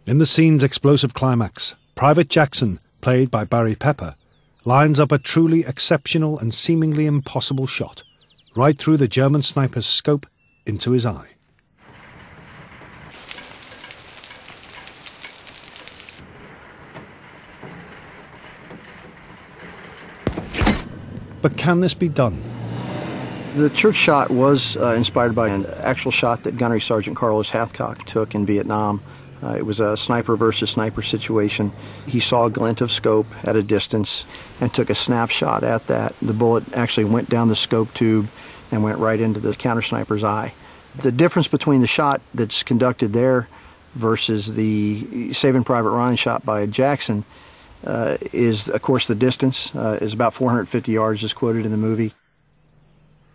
In the scene's explosive climax, Private Jackson, played by Barry Pepper, lines up a truly exceptional and seemingly impossible shot, right through the German sniper's scope into his eye. But can this be done? The church shot was inspired by an actual shot that Gunnery Sergeant Carlos Hathcock took in Vietnam. It was a sniper versus sniper situation. He saw a glint of scope at a distance and took a snapshot at that. The bullet actually went down the scope tube and went right into the counter sniper's eye. The difference between the shot that's conducted there versus the Saving Private Ryan shot by Jackson is, of course, the distance is about 450 yards as quoted in the movie.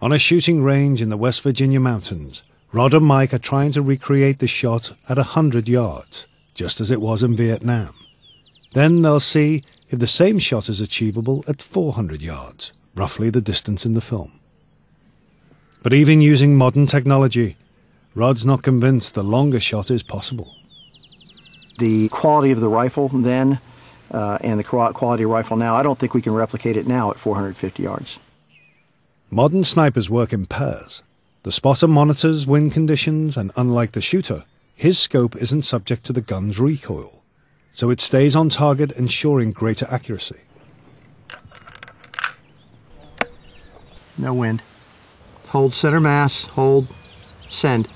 On a shooting range in the West Virginia mountains, Rod and Mike are trying to recreate the shot at 100 yards, just as it was in Vietnam. Then they'll see if the same shot is achievable at 400 yards, roughly the distance in the film. But even using modern technology, Rod's not convinced the longer shot is possible. The quality of the rifle then and the quality of rifle now, I don't think we can replicate it now at 450 yards. Modern snipers work in pairs. The spotter monitors wind conditions, and unlike the shooter, his scope isn't subject to the gun's recoil, so it stays on target, ensuring greater accuracy. No wind. Hold center mass, hold, send.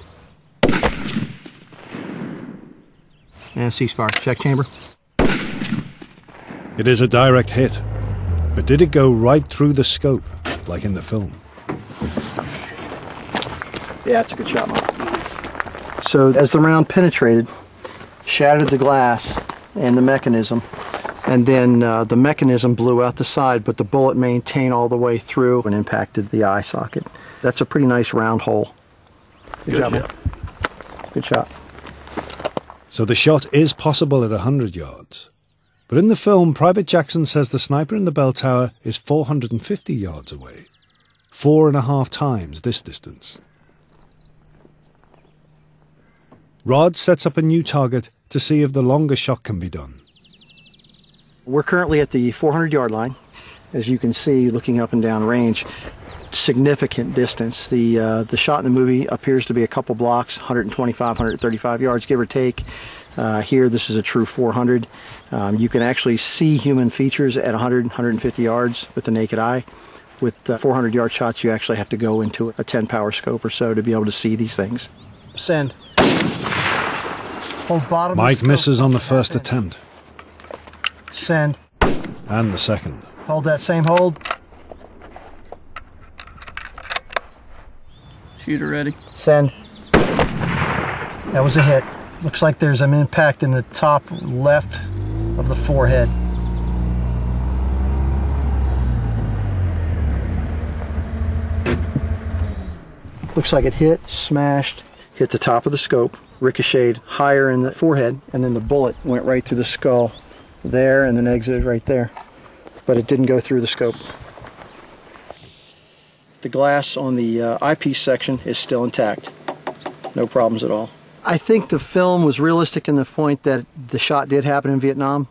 And ceasefire. Check chamber. It is a direct hit, but did it go right through the scope, like in the film? Yeah, it's a good shot, Mike. So as the round penetrated, shattered the glass and the mechanism, and then the mechanism blew out the side, but the bullet maintained all the way through and impacted the eye socket. That's a pretty nice round hole. Good job, Mike. Good shot. So the shot is possible at 100 yards. But in the film, Private Jackson says the sniper in the bell tower is 450 yards away, 4.5 times this distance. Rod sets up a new target to see if the longer shot can be done. We're currently at the 400-yard line. As you can see, looking up and down range, significant distance. The shot in the movie appears to be a couple blocks, 125, 135 yards, give or take. Here, this is a true 400. You can actually see human features at 100, 150 yards with the naked eye. With 400-yard shots, you actually have to go into a 10-power scope or so to be able to see these things. Send. Hold bottom. Mike misses on the first attempt. Send. And the second. Hold that same hold. Shooter ready. Send. That was a hit. Looks like there's an impact in the top left of the forehead. Looks like it hit, smashed, hit the top of the scope, ricocheted higher in the forehead, and then the bullet went right through the skull there and then exited right there. But it didn't go through the scope. The glass on the eyepiece section is still intact. No problems at all. I think the film was realistic in the point that the shot did happen in Vietnam.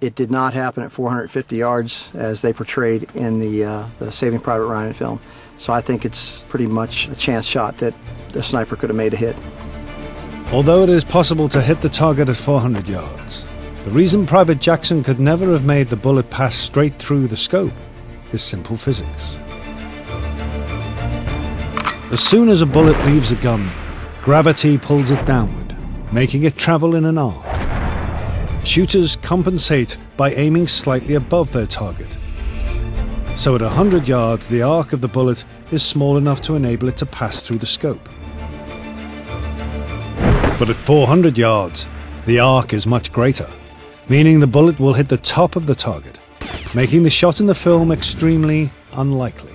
It did not happen at 450 yards as they portrayed in the Saving Private Ryan film. So I think it's pretty much a chance shot that the sniper could have made a hit. Although it is possible to hit the target at 400 yards, the reason Private Jackson could never have made the bullet pass straight through the scope is simple physics. As soon as a bullet leaves a gun, gravity pulls it downward, making it travel in an arc. Shooters compensate by aiming slightly above their target. So at 100 yards, the arc of the bullet is small enough to enable it to pass through the scope. But at 400 yards, the arc is much greater, meaning the bullet will hit the top of the target, making the shot in the film extremely unlikely.